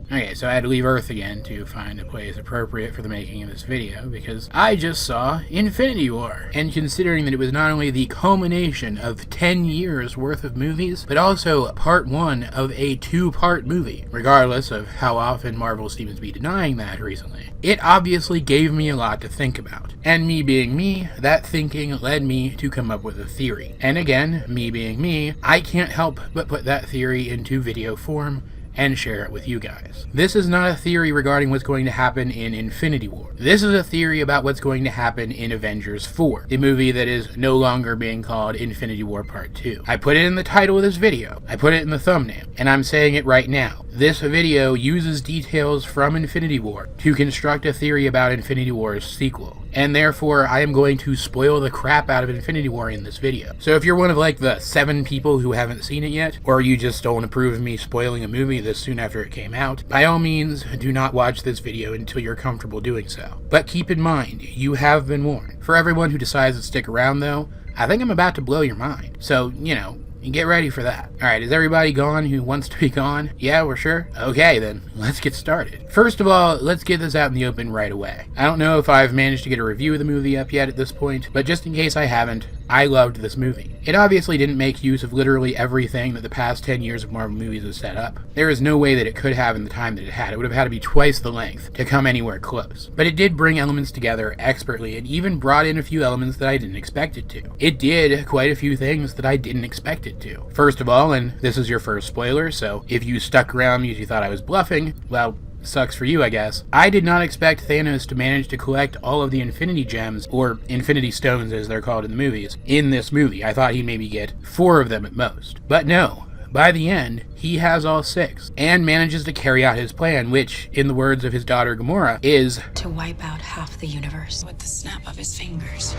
Okay, so I had to leave Earth again to find a place appropriate for the making of this video, because I just saw Infinity War. And considering that it was not only the culmination of 10 years worth of movies, but also part 1 of a 2-part movie, regardless of how often Marvel seems to be denying that recently, it obviously gave me a lot to think about. And me being me, that thinking led me to come up with a theory. And again, me being me, I can't help but put that theory into video form and share it with you guys. This is not a theory regarding what's going to happen in Infinity War. This is a theory about what's going to happen in Avengers 4, the movie that is no longer being called Infinity War Part 2. I put it in the title of this video, I put it in the thumbnail, and I'm saying it right now. This video uses details from Infinity War to construct a theory about Infinity War's sequel, and therefore I am going to spoil the crap out of Infinity War in this video. So if you're one of like the 7 people who haven't seen it yet, or you just don't approve of me spoiling a movie this soon after it came out, by all means do not watch this video until you're comfortable doing so. But keep in mind, you have been warned. For everyone who decides to stick around though, I think I'm about to blow your mind. So, you know, get ready for that. Alright, is everybody gone who wants to be gone? Yeah, we're sure? Okay then, let's get started. First of all, let's get this out in the open right away. I don't know if I've managed to get a review of the movie up yet at this point, but just in case I haven't, I loved this movie. It obviously didn't make use of literally everything that the past 10 years of Marvel movies have set up. There is no way that it could have in the time that it had. It would have had to be twice the length to come anywhere close. But it did bring elements together expertly and even brought in a few elements that I didn't expect it to. It did quite a few things that I didn't expect it to. First of all, and this is your first spoiler, so if you stuck around because you thought I was bluffing, well, sucks for you, I guess. I did not expect Thanos to manage to collect all of the Infinity Gems, or Infinity Stones as they're called in the movies, in this movie. I thought he'd maybe get 4 of them at most. But no. By the end, he has all 6, and manages to carry out his plan, which, in the words of his daughter Gamora, is to wipe out half the universe with the snap of his fingers.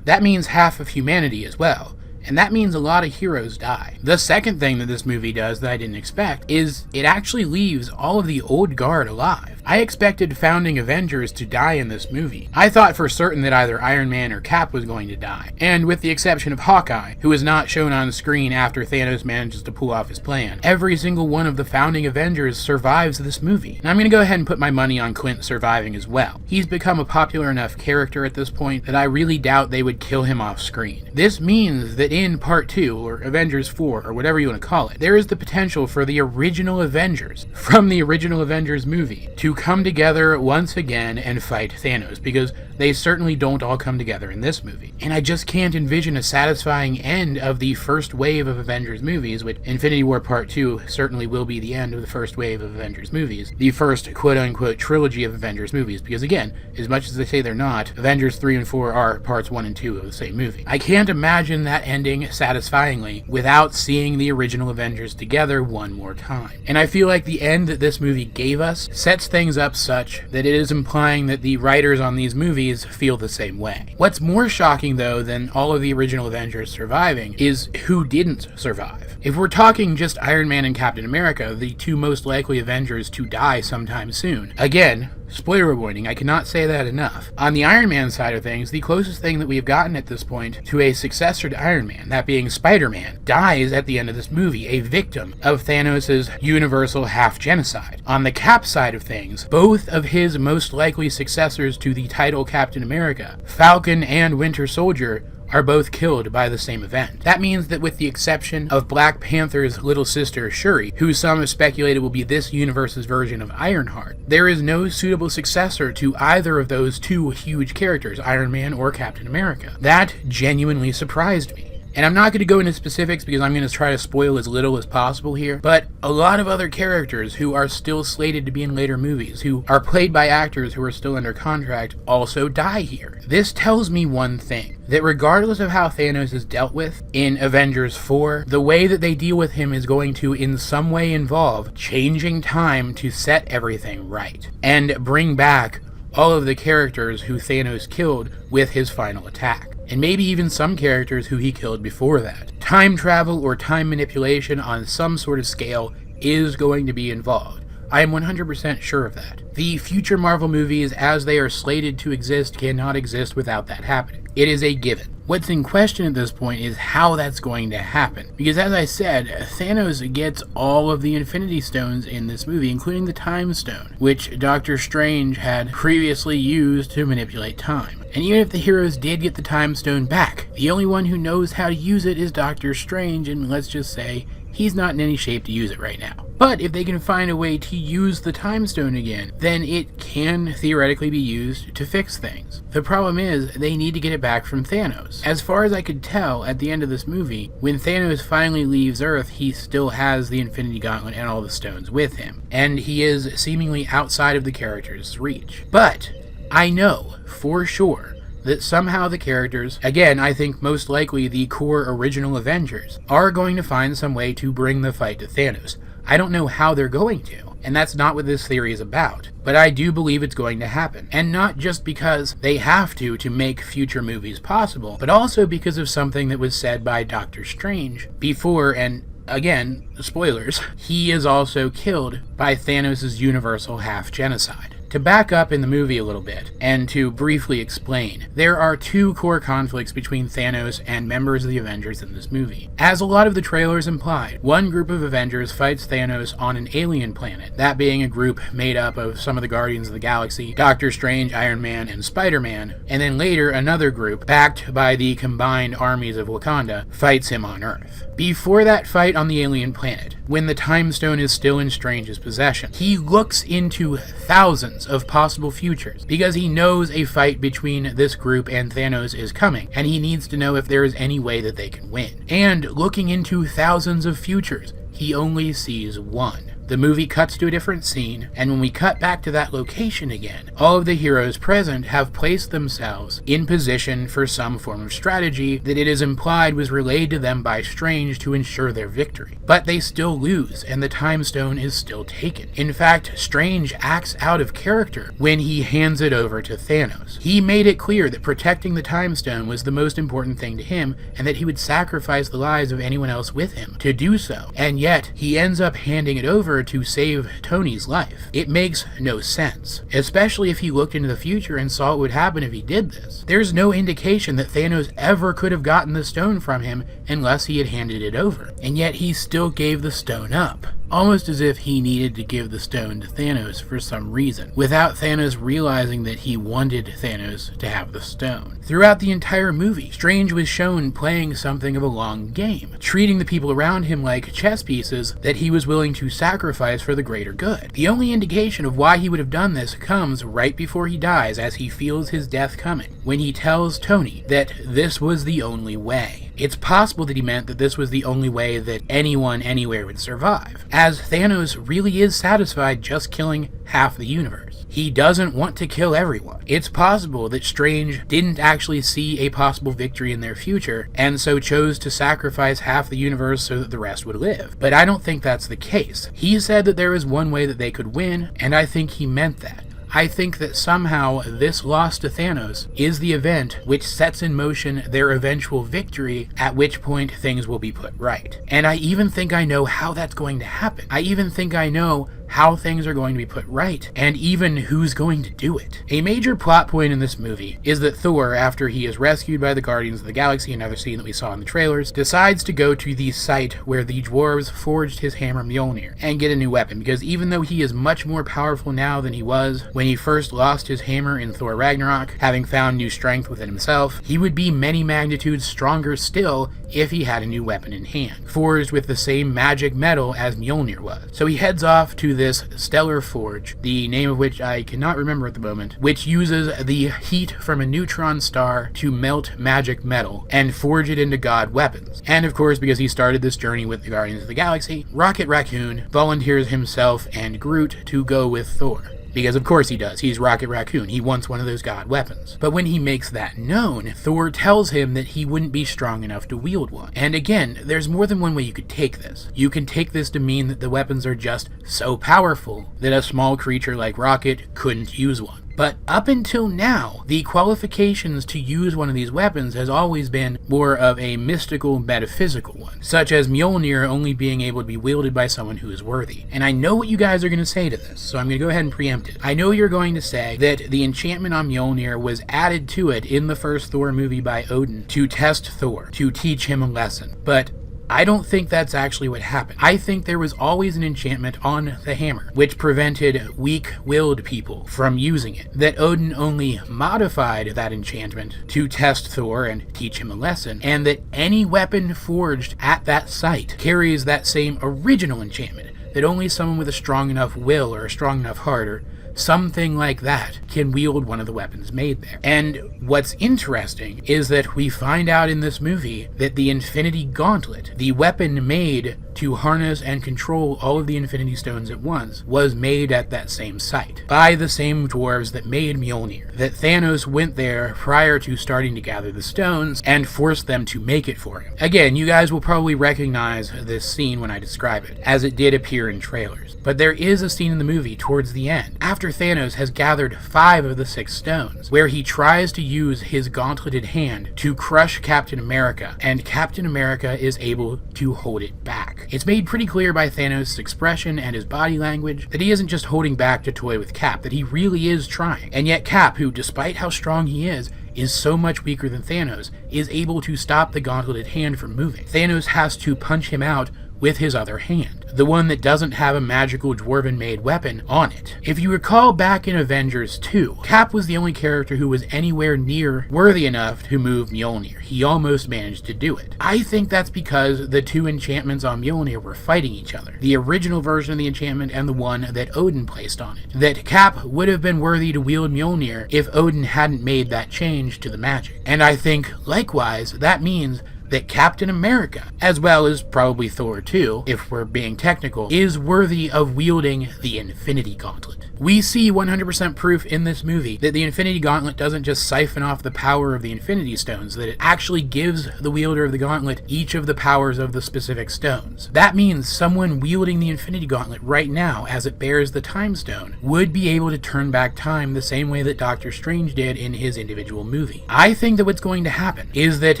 That means half of humanity as well. And that means a lot of heroes die. The second thing that this movie does that I didn't expect is it actually leaves all of the old guard alive. I expected founding Avengers to die in this movie. I thought for certain that either Iron Man or Cap was going to die. And with the exception of Hawkeye, who is not shown on screen after Thanos manages to pull off his plan, every single one of the founding Avengers survives this movie. And I'm going to go ahead and put my money on Clint surviving as well. He's become a popular enough character at this point that I really doubt they would kill him off screen. This means that in Part 2, or Avengers 4, or whatever you want to call it, there is the potential for the original Avengers, from the original Avengers movie, to come together once again and fight Thanos, because they certainly don't all come together in this movie. And I just can't envision a satisfying end of the first wave of Avengers movies, which Infinity War Part 2 certainly will be the end of the first wave of Avengers movies, the first quote-unquote trilogy of Avengers movies, because again, as much as they say they're not, Avengers 3 and 4 are parts 1 and 2 of the same movie. I can't imagine that ending satisfyingly without seeing the original Avengers together one more time. And I feel like the end that this movie gave us sets things up such that it is implying that the writers on these movies feel the same way. What's more shocking though than all of the original Avengers surviving is who didn't survive. If we're talking just Iron Man and Captain America, the 2 most likely Avengers to die sometime soon, again, spoiler warning, I cannot say that enough. On the Iron Man side of things, the closest thing that we have gotten at this point to a successor to Iron Man, that being Spider-Man, dies at the end of this movie, a victim of Thanos' universal half-genocide. On the Cap side of things, both of his most likely successors to the title Captain America, Falcon and Winter Soldier, are both killed by the same event. That means that with the exception of Black Panther's little sister Shuri, who some have speculated will be this universe's version of Ironheart, there is no suitable successor to either of those 2 huge characters, Iron Man or Captain America. That genuinely surprised me. And I'm not going to go into specifics because I'm going to try to spoil as little as possible here, but a lot of other characters who are still slated to be in later movies, who are played by actors who are still under contract, also die here. This tells me one thing, that regardless of how Thanos is dealt with in Avengers 4, the way that they deal with him is going to in some way involve changing time to set everything right, and bring back all of the characters who Thanos killed with his final attack. And maybe even some characters who he killed before that. Time travel or time manipulation on some sort of scale is going to be involved. I am 100% sure of that. The future Marvel movies, as they are slated to exist, cannot exist without that happening. It is a given. What's in question at this point is how that's going to happen. Because as I said, Thanos gets all of the Infinity Stones in this movie, including the Time Stone, which Doctor Strange had previously used to manipulate time. And even if the heroes did get the Time Stone back, the only one who knows how to use it is Doctor Strange, and let's just say, he's not in any shape to use it right now. But if they can find a way to use the Time Stone again, then it can theoretically be used to fix things. The problem is, they need to get it back from Thanos. As far as I could tell at the end of this movie, when Thanos finally leaves Earth, he still has the Infinity Gauntlet and all the stones with him. And he is seemingly outside of the character's reach. But I know for sure that somehow the characters, again, I think most likely the core original Avengers, are going to find some way to bring the fight to Thanos. I don't know how they're going to, and that's not what this theory is about, but I do believe it's going to happen. And not just because they have to make future movies possible, but also because of something that was said by Doctor Strange before, and again, spoilers, he is also killed by Thanos' universal half-genocide. To back up in the movie a little bit, and to briefly explain, there are two core conflicts between Thanos and members of the Avengers in this movie. As a lot of the trailers implied, one group of Avengers fights Thanos on an alien planet, that being a group made up of some of the Guardians of the Galaxy, Doctor Strange, Iron Man, and Spider-Man, and then later another group, backed by the combined armies of Wakanda, fights him on Earth. Before that fight on the alien planet, when the Time Stone is still in Strange's possession, he looks into thousands of possible futures because he knows a fight between this group and Thanos is coming, and he needs to know if there is any way that they can win. And looking into thousands of futures, he only sees one. The movie cuts to a different scene, and when we cut back to that location again, all of the heroes present have placed themselves in position for some form of strategy that it is implied was relayed to them by Strange to ensure their victory. But they still lose, and the Time Stone is still taken. In fact, Strange acts out of character when he hands it over to Thanos. He made it clear that protecting the Time Stone was the most important thing to him, and that he would sacrifice the lives of anyone else with him to do so. And yet, he ends up handing it over to save Tony's life. It makes no sense, especially if he looked into the future and saw what would happen if he did this. There's no indication that Thanos ever could have gotten the stone from him unless he had handed it over, and yet he still gave the stone up. Almost as if he needed to give the stone to Thanos for some reason, without Thanos realizing that he wanted Thanos to have the stone. Throughout the entire movie, Strange was shown playing something of a long game, treating the people around him like chess pieces that he was willing to sacrifice for the greater good. The only indication of why he would have done this comes right before he dies, as he feels his death coming, when he tells Tony that this was the only way. It's possible that he meant that this was the only way that anyone anywhere would survive, as Thanos really is satisfied just killing half the universe. He doesn't want to kill everyone. It's possible that Strange didn't actually see a possible victory in their future, and so chose to sacrifice half the universe so that the rest would live. But I don't think that's the case. He said that there was one way that they could win, and I think he meant that. I think that somehow this loss to Thanos is the event which sets in motion their eventual victory, at which point things will be put right. And I even think I know how that's going to happen. I even think I know how things are going to be put right, and even who's going to do it. A major plot point in this movie is that Thor, after he is rescued by the Guardians of the Galaxy, another scene that we saw in the trailers, decides to go to the site where the dwarves forged his hammer Mjolnir and get a new weapon, because even though he is much more powerful now than he was when he first lost his hammer in Thor Ragnarok, having found new strength within himself, he would be many magnitudes stronger still if he had a new weapon in hand, forged with the same magic metal as Mjolnir was. So he heads off to this stellar forge, the name of which I cannot remember at the moment, which uses the heat from a neutron star to melt magic metal and forge it into god weapons. And of course, because he started this journey with the Guardians of the Galaxy, Rocket Raccoon volunteers himself and Groot to go with Thor. Because of course he does, he's Rocket Raccoon, he wants one of those god weapons. But when he makes that known, Thor tells him that he wouldn't be strong enough to wield one. And again, there's more than one way you could take this. You can take this to mean that the weapons are just so powerful that a small creature like Rocket couldn't use one. But up until now, the qualifications to use one of these weapons has always been more of a mystical, metaphysical one, such as Mjolnir only being able to be wielded by someone who is worthy. And I know what you guys are going to say to this, so I'm going to go ahead and preempt it. I know you're going to say that the enchantment on Mjolnir was added to it in the first Thor movie by Odin to test Thor, to teach him a lesson. But I don't think that's actually what happened. I think there was always an enchantment on the hammer, which prevented weak-willed people from using it. That Odin only modified that enchantment to test Thor and teach him a lesson, and that any weapon forged at that site carries that same original enchantment, that only someone with a strong enough will or a strong enough heart or something like that can wield one of the weapons made there. And what's interesting is that we find out in this movie that the Infinity Gauntlet, the weapon made to harness and control all of the Infinity Stones at once, was made at that same site by the same dwarves that made Mjolnir. That Thanos went there prior to starting to gather the stones and forced them to make it for him. Again, you guys will probably recognize this scene when I describe it, as it did appear in trailers. But there is a scene in the movie towards the end, after Thanos has gathered 5 of the 6 stones, where he tries to use his gauntleted hand to crush Captain America, and Captain America is able to hold it back. It's made pretty clear by Thanos' expression and his body language that he isn't just holding back to toy with Cap, that he really is trying. And yet Cap, who despite how strong he is so much weaker than Thanos, is able to stop the gauntleted hand from moving. Thanos has to punch him out with his other hand, the one that doesn't have a magical dwarven-made weapon on it. If you recall back in Avengers 2, Cap was the only character who was anywhere near worthy enough to move Mjolnir. He almost managed to do it. I think that's because the 2 enchantments on Mjolnir were fighting each other, the original version of the enchantment and the one that Odin placed on it. That Cap would have been worthy to wield Mjolnir if Odin hadn't made that change to the magic. And I think, likewise, that means that Captain America, as well as probably Thor too, if we're being technical, is worthy of wielding the Infinity Gauntlet. We see 100% proof in this movie that the Infinity Gauntlet doesn't just siphon off the power of the Infinity Stones, that it actually gives the wielder of the Gauntlet each of the powers of the specific stones. That means someone wielding the Infinity Gauntlet right now, as it bears the Time Stone, would be able to turn back time the same way that Doctor Strange did in his individual movie. I think that what's going to happen is that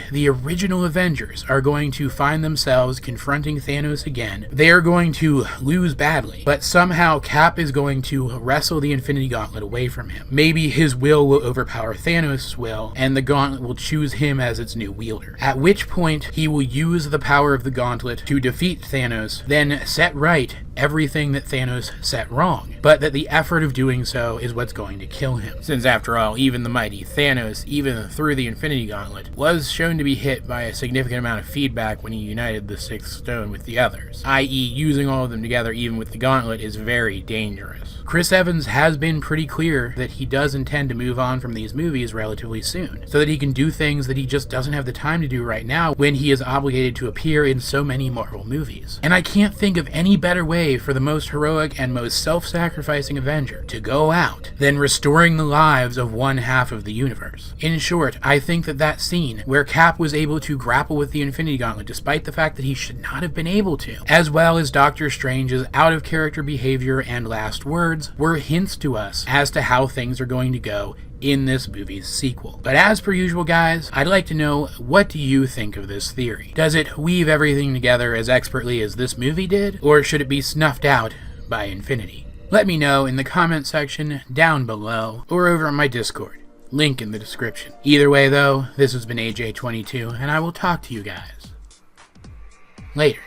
the original Avengers are going to find themselves confronting Thanos again. They are going to lose badly, but somehow Cap is going to wrestle the Infinity Gauntlet away from him. Maybe his will overpower Thanos' will, and the Gauntlet will choose him as its new wielder. At which point, he will use the power of the Gauntlet to defeat Thanos, then set right everything that Thanos set wrong, but that the effort of doing so is what's going to kill him. Since after all, even the mighty Thanos, even through the Infinity Gauntlet, was shown to be hit by a significant amount of feedback when he united the 6th stone with the others, i.e. using all of them together even with the Gauntlet is very dangerous. Chris Evans has been pretty clear that he does intend to move on from these movies relatively soon, so that he can do things that he just doesn't have the time to do right now when he is obligated to appear in so many Marvel movies. And I can't think of any better way for the most heroic and most self-sacrificing Avenger to go out than restoring the lives of one half of the universe. In short, I think that scene where Cap was able to grapple with the Infinity Gauntlet despite the fact that he should not have been able to, as well as Doctor Strange's out-of-character behavior and last words, were hints to us as to how things are going to go in this movie's sequel. But as per usual, guys, I'd like to know, what do you think of this theory? Does it weave everything together as expertly as this movie did, or should it be snuffed out by infinity? Let me know in the comment section down below, or over on my Discord. Link in the description. Either way though, this has been AJ22, and I will talk to you guys later.